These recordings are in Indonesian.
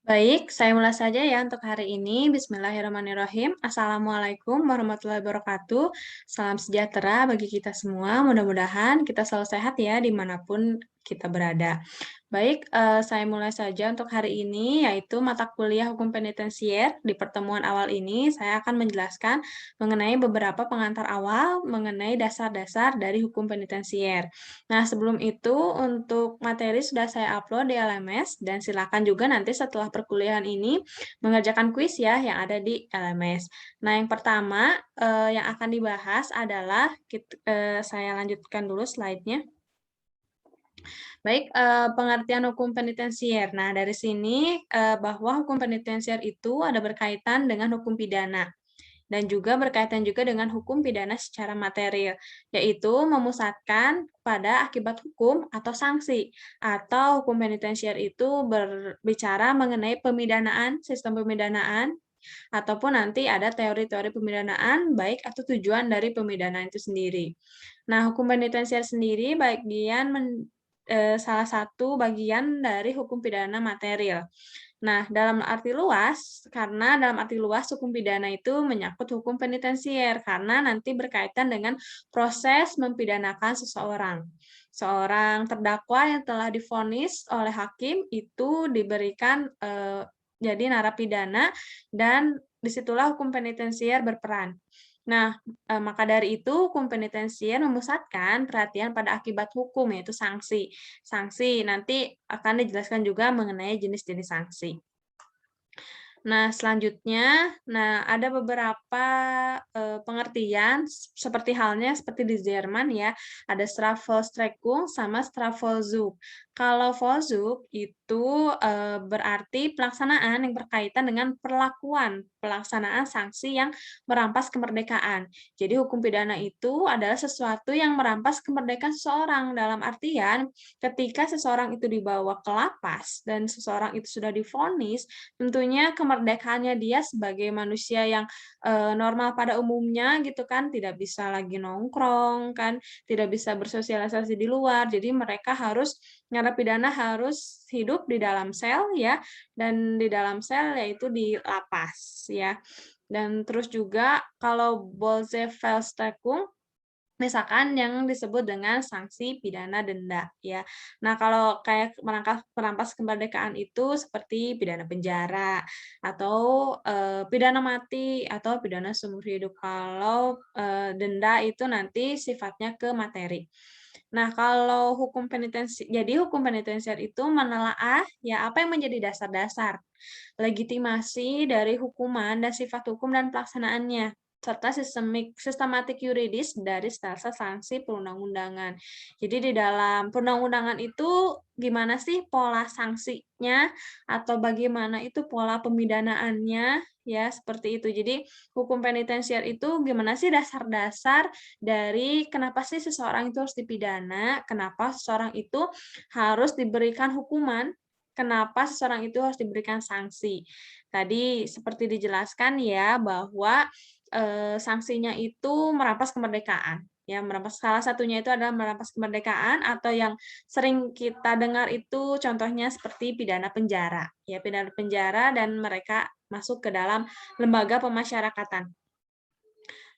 Baik, saya mulai saja ya untuk hari ini. Bismillahirrahmanirrahim. Assalamualaikum warahmatullahi wabarakatuh. Salam sejahtera bagi kita semua. Mudah-mudahan kita selalu sehat ya dimanapun kita berada. Baik, saya mulai saja untuk hari ini, yaitu mata kuliah Hukum Penitensier. Di pertemuan awal ini, saya akan menjelaskan mengenai beberapa pengantar awal mengenai dasar-dasar dari hukum penitensier. Nah, sebelum itu untuk materi sudah saya upload di LMS dan silakan juga nanti setelah perkuliahan ini mengerjakan kuis ya yang ada di LMS. Nah, yang pertama yang akan dibahas adalah saya lanjutkan dulu slide-nya. Baik, pengertian hukum penitensier. Nah, dari sini bahwa hukum penitensier itu ada berkaitan dengan hukum pidana dan juga berkaitan juga dengan hukum pidana secara material, yaitu memusatkan pada akibat hukum atau sanksi, atau hukum penitensier itu berbicara mengenai pemidanaan, sistem pemidanaan, ataupun nanti ada teori-teori pemidanaan, baik atau tujuan dari pemidanaan itu sendiri. Nah, hukum penitensier sendiri salah satu bagian dari hukum pidana material. Nah, dalam arti luas, karena dalam arti luas hukum pidana itu menyangkut hukum penitensier, karena nanti berkaitan dengan proses mempidanakan seseorang. Seorang terdakwa yang telah divonis oleh hakim itu diberikan jadi narapidana dan disitulah hukum penitensier berperan. Nah, maka dari itu hukum penitensier memusatkan perhatian pada akibat hukum, yaitu sanksi. Sanksi nanti akan dijelaskan juga mengenai jenis-jenis sanksi. Nah, selanjutnya, ada beberapa pengertian seperti halnya seperti di Jerman ya, ada Strafvollstreckung sama Strafvollzug. Kalau Vollzug itu berarti pelaksanaan yang berkaitan dengan perlakuan pelaksanaan sanksi yang merampas kemerdekaan. Jadi hukum pidana itu adalah sesuatu yang merampas kemerdekaan seseorang dalam artian ketika seseorang itu dibawa ke lapas dan seseorang itu sudah divonis, tentunya kemerdekaannya dia sebagai manusia yang normal pada umumnya gitu kan, tidak bisa lagi nongkrong kan, tidak bisa bersosialisasi di luar. Jadi mereka harus narapidana harus hidup di dalam sel ya, dan di dalam sel yaitu di lapas ya. Dan terus juga kalau Bolzefelstekung misalkan yang disebut dengan sanksi pidana denda ya. Nah, kalau kayak merampas kemerdekaan itu seperti pidana penjara atau pidana mati atau pidana seumur hidup. Kalau denda itu nanti sifatnya ke materi. Nah, kalau hukum penitensier itu menelaah ya apa yang menjadi dasar-dasar legitimasi dari hukuman dan sifat hukum dan pelaksanaannya serta sistematik yuridis dari dasar sanksi perundang-undangan. Jadi di dalam perundang-undangan itu gimana sih pola sanksinya atau bagaimana itu pola pemidanaannya ya seperti itu. Jadi hukum penitensier itu gimana sih dasar-dasar dari kenapa sih seseorang itu harus dipidana, kenapa seseorang itu harus diberikan hukuman, kenapa seseorang itu harus diberikan sanksi. Tadi seperti dijelaskan ya bahwa sanksinya itu merampas kemerdekaan. Ya, salah satunya itu adalah merampas kemerdekaan atau yang sering kita dengar itu contohnya seperti pidana penjara. Ya, pidana penjara dan mereka masuk ke dalam lembaga pemasyarakatan.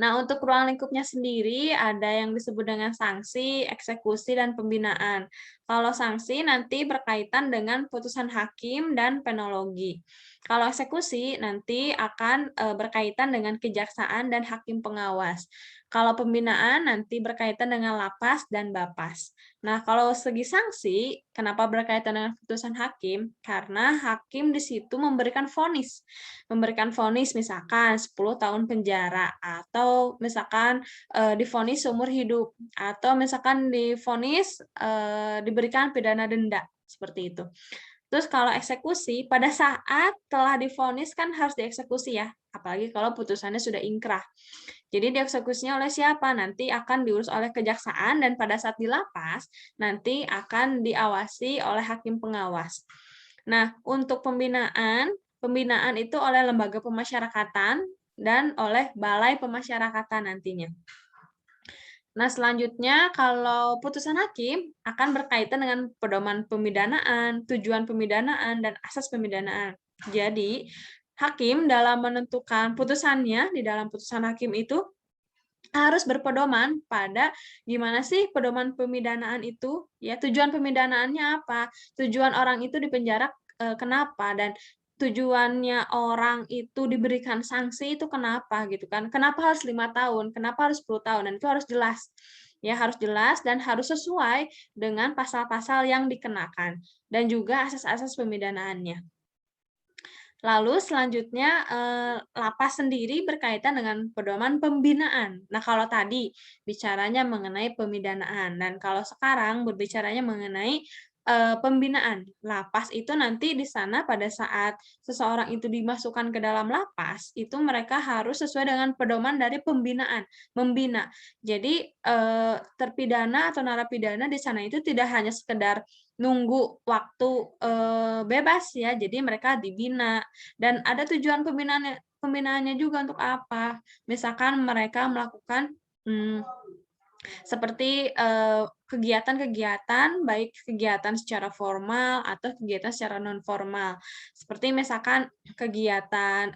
Nah, untuk ruang lingkupnya sendiri ada yang disebut dengan sanksi, eksekusi, dan pembinaan. Kalau sanksi nanti berkaitan dengan putusan hakim dan penologi. Kalau eksekusi nanti akan berkaitan dengan kejaksaan dan hakim pengawas. Kalau pembinaan nanti berkaitan dengan lapas dan bapas. Nah, kalau segi sanksi, kenapa berkaitan dengan putusan hakim? Karena hakim di situ memberikan vonis misalkan 10 tahun penjara atau misalkan divonis seumur hidup atau misalkan divonis diberikan pidana denda seperti itu. Terus kalau eksekusi pada saat telah divonis kan harus dieksekusi ya, apalagi kalau putusannya sudah ingkrah. Jadi dieksekusinya oleh siapa? Nanti akan diurus oleh kejaksaan dan pada saat di lapas nanti akan diawasi oleh hakim pengawas. Nah, untuk pembinaan itu oleh lembaga pemasyarakatan dan oleh balai pemasyarakatan nantinya. Nah, selanjutnya kalau putusan hakim akan berkaitan dengan pedoman pemidanaan, tujuan pemidanaan, dan asas pemidanaan. Jadi, hakim dalam menentukan putusannya, di dalam putusan hakim itu harus berpedoman pada gimana sih pedoman pemidanaan itu, ya tujuan pemidanaannya apa, tujuan orang itu dipenjara kenapa, dan tujuannya orang itu diberikan sanksi itu kenapa gitu kan. Kenapa harus 5 tahun, kenapa harus 10 tahun, dan itu harus jelas. Ya, harus jelas dan harus sesuai dengan pasal-pasal yang dikenakan dan juga asas-asas pemidanaannya. Lalu selanjutnya, lapas sendiri berkaitan dengan pedoman pembinaan. Nah, kalau tadi bicaranya mengenai pemidanaan dan kalau sekarang berbicaranya mengenai, pembinaan. Lapas itu nanti di sana pada saat seseorang itu dimasukkan ke dalam lapas, itu mereka harus sesuai dengan pedoman dari pembinaan, membina. Jadi, terpidana atau narapidana di sana itu tidak hanya sekedar nunggu waktu, bebas ya, jadi mereka dibina. Dan ada tujuan pembinaannya juga untuk apa, misalkan mereka melakukan, seperti, kegiatan-kegiatan, baik kegiatan secara formal atau kegiatan secara non formal. Seperti misalkan kegiatan,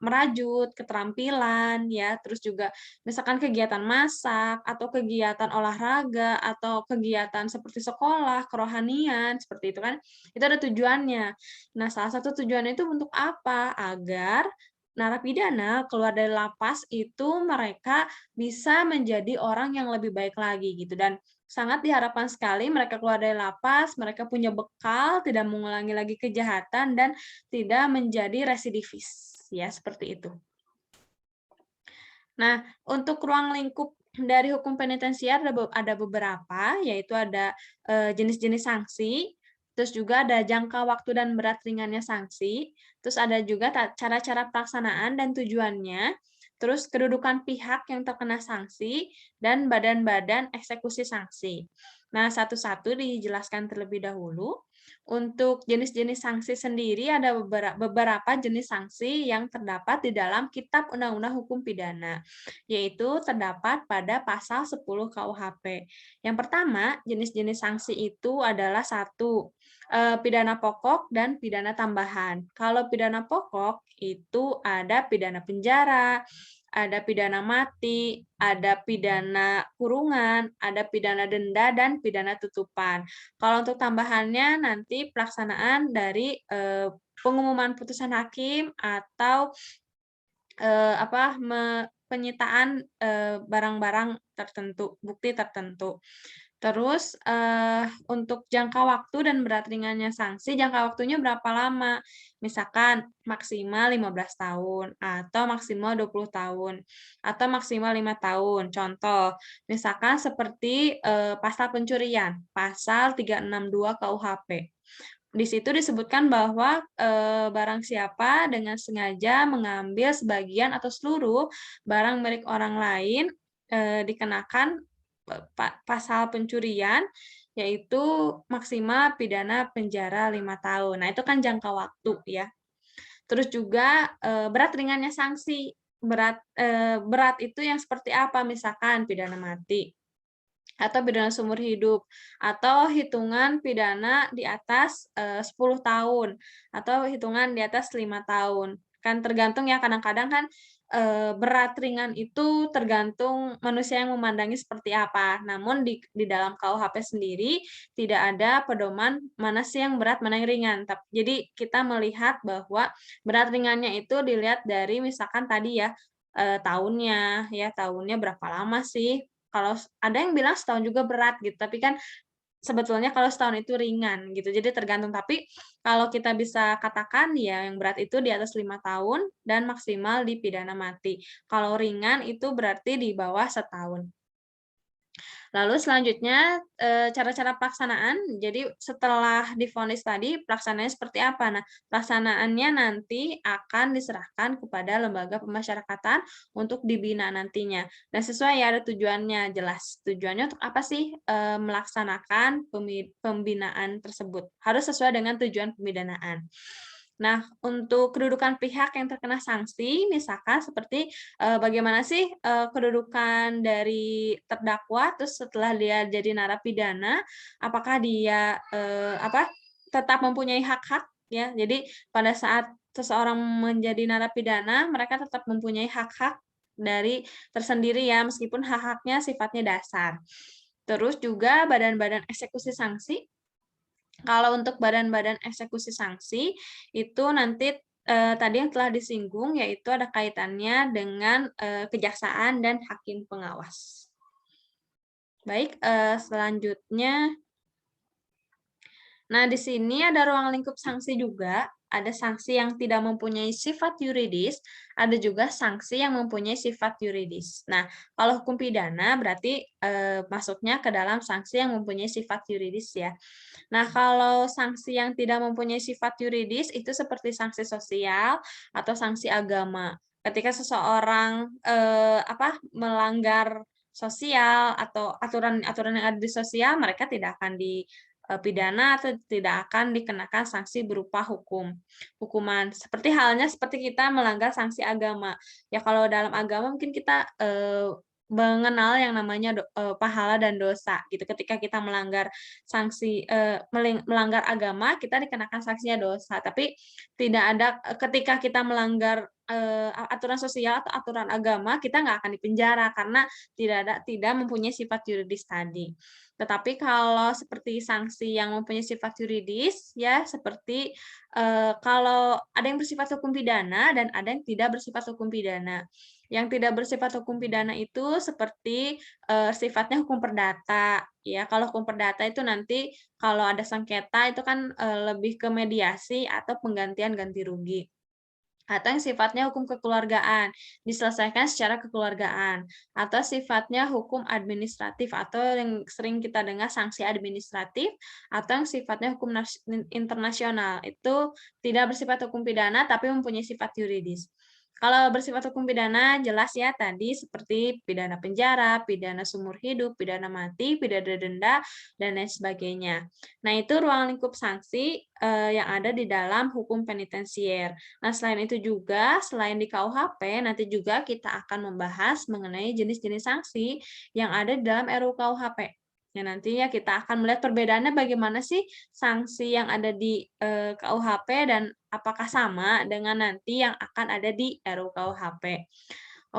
merajut, keterampilan, ya, terus juga misalkan kegiatan masak, atau kegiatan olahraga, atau kegiatan seperti sekolah, kerohanian, seperti itu kan, itu ada tujuannya. Nah, salah satu tujuannya itu untuk apa? Agar narapidana keluar dari lapas itu mereka bisa menjadi orang yang lebih baik lagi gitu, dan sangat diharapkan sekali mereka keluar dari lapas, mereka punya bekal, tidak mengulangi lagi kejahatan dan tidak menjadi residivis, ya seperti itu. Nah, untuk ruang lingkup dari hukum penitensiar ada beberapa, yaitu ada, jenis-jenis sanksi, terus juga ada jangka waktu dan berat ringannya sanksi, terus ada juga cara-cara pelaksanaan dan tujuannya, terus kedudukan pihak yang terkena sanksi, dan badan-badan eksekusi sanksi. Nah, satu-satu dijelaskan terlebih dahulu. Untuk jenis-jenis sanksi sendiri ada beberapa jenis sanksi yang terdapat di dalam Kitab Undang-Undang Hukum Pidana, yaitu terdapat pada pasal 10 KUHP. Yang pertama, jenis-jenis sanksi itu adalah satu, pidana pokok dan pidana tambahan. Kalau pidana pokok itu ada pidana penjara, ada pidana mati, ada pidana kurungan, ada pidana denda, dan pidana tutupan. Kalau untuk tambahannya nanti pelaksanaan dari, pengumuman putusan hakim atau, penyitaan, barang-barang tertentu, bukti tertentu. Terus, untuk jangka waktu dan berat ringannya sanksi, jangka waktunya berapa lama? Misalkan maksimal 15 tahun, atau maksimal 20 tahun, atau maksimal 5 tahun. Contoh, misalkan seperti, pasal pencurian, pasal 362 KUHP. Di situ disebutkan bahwa, barang siapa dengan sengaja mengambil sebagian atau seluruh barang milik orang lain, dikenakan pasal pencurian, yaitu maksimal pidana penjara 5 tahun. Nah, itu kan jangka waktu ya. Terus juga, berat ringannya sanksi. Berat itu yang seperti apa? Misalkan pidana mati, atau pidana seumur hidup, atau hitungan pidana di atas, 10 tahun, atau hitungan di atas 5 tahun. Kan tergantung ya, kadang-kadang kan, berat ringan itu tergantung manusia yang memandangi seperti apa. Namun di dalam KUHP sendiri tidak ada pedoman mana sih yang berat, mana yang ringan. Jadi kita melihat bahwa berat ringannya itu dilihat dari misalkan tadi ya, tahunnya berapa lama sih, kalau ada yang bilang setahun juga berat gitu, tapi kan sebetulnya kalau setahun itu ringan gitu, jadi tergantung. Tapi kalau kita bisa katakan ya yang berat itu di atas 5 tahun dan maksimal dipidana mati. Kalau ringan itu berarti di bawah setahun. Lalu selanjutnya, cara-cara pelaksanaan. Jadi setelah divonis tadi, pelaksanaannya seperti apa? Nah, pelaksanaannya nanti akan diserahkan kepada lembaga pemasyarakatan untuk dibina nantinya. Dan sesuai ya, ada tujuannya jelas. Tujuannya untuk apa sih, melaksanakan pembinaan tersebut? Harus sesuai dengan tujuan pemidanaan. Nah, untuk kedudukan pihak yang terkena sanksi, misalkan seperti, bagaimana sih, kedudukan dari terdakwa, terus setelah dia jadi narapidana, apakah dia, tetap mempunyai hak-hak ya. Jadi pada saat seseorang menjadi narapidana, mereka tetap mempunyai hak-hak dari tersendiri ya, meskipun hak-haknya sifatnya dasar. Terus juga badan-badan eksekusi sanksi, kalau untuk badan-badan eksekusi sanksi, itu nanti, tadi yang telah disinggung, yaitu ada kaitannya dengan, kejaksaan dan hakim pengawas. Baik, selanjutnya, nah di sini ada ruang lingkup sanksi juga, ada sanksi yang tidak mempunyai sifat yuridis, ada juga sanksi yang mempunyai sifat yuridis. Nah, kalau hukum pidana berarti, masuknya ke dalam sanksi yang mempunyai sifat yuridis ya. Nah, kalau sanksi yang tidak mempunyai sifat yuridis itu seperti sanksi sosial atau sanksi agama. Ketika seseorang, melanggar sosial atau aturan-aturan yang ada di sosial, mereka tidak akan dipidana atau tidak akan dikenakan sanksi berupa hukuman. Seperti kita melanggar sanksi agama. Ya kalau dalam agama mungkin kita, mengenal yang namanya pahala dan dosa gitu. Ketika kita melanggar melanggar agama, kita dikenakan sanksinya dosa. Tapi tidak ada ketika kita melanggar, aturan sosial atau aturan agama, kita nggak akan dipenjara karena tidak mempunyai sifat yuridis tadi. Tetapi kalau seperti sanksi yang mempunyai sifat yuridis, ya seperti, kalau ada yang bersifat hukum pidana dan ada yang tidak bersifat hukum pidana. Yang tidak bersifat hukum pidana itu seperti, sifatnya hukum perdata, ya. Kalau hukum perdata itu nanti kalau ada sengketa itu kan, lebih ke mediasi atau penggantian ganti rugi. Atau yang sifatnya hukum kekeluargaan, diselesaikan secara kekeluargaan. Atau sifatnya hukum administratif, atau yang sering kita dengar sanksi administratif, atau yang sifatnya hukum internasional. Itu tidak bersifat hukum pidana, tapi mempunyai sifat yuridis. Kalau bersifat hukum pidana, jelas ya tadi seperti pidana penjara, pidana seumur hidup, pidana mati, pidana denda, dan lain sebagainya. Nah, itu ruang lingkup sanksi yang ada di dalam hukum penitensier. Nah, selain itu juga, selain di KUHP, nanti juga kita akan membahas mengenai jenis-jenis sanksi yang ada di dalam RUU KUHP. Ya, nantinya kita akan melihat perbedaannya bagaimana sih sanksi yang ada di KUHP dan apakah sama dengan nanti yang akan ada di RUU KUHP.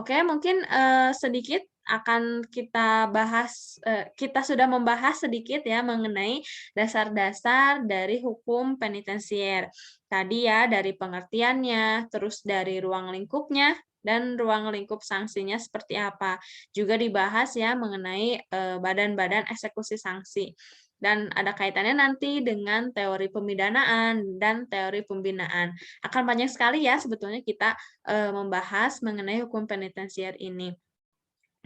Oke, mungkin sedikit akan kita bahas, kita sudah membahas sedikit ya mengenai dasar-dasar dari hukum penitensier. Tadi ya dari pengertiannya, terus dari ruang lingkupnya, dan ruang lingkup sanksinya seperti apa. Juga dibahas ya mengenai badan-badan eksekusi sanksi. Dan ada kaitannya nanti dengan teori pemidanaan dan teori pembinaan. Akan banyak sekali ya sebetulnya kita membahas mengenai hukum penitensier ini.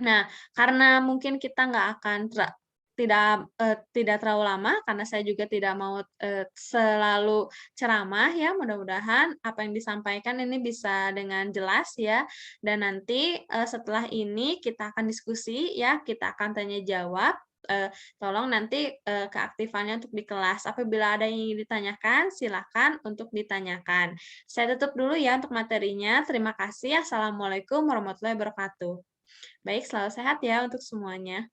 Nah, karena mungkin kita nggak akan tidak terlalu lama, karena saya juga tidak mau, selalu ceramah ya, mudah-mudahan apa yang disampaikan ini bisa dengan jelas ya, dan nanti, setelah ini kita akan diskusi ya, kita akan tanya jawab, tolong nanti, keaktifannya untuk di kelas. Apabila ada yang ingin ditanyakan, silakan untuk ditanyakan. Saya tutup dulu ya untuk materinya, terima kasih. Assalamualaikum warahmatullahi wabarakatuh. Baik, selalu sehat ya untuk semuanya.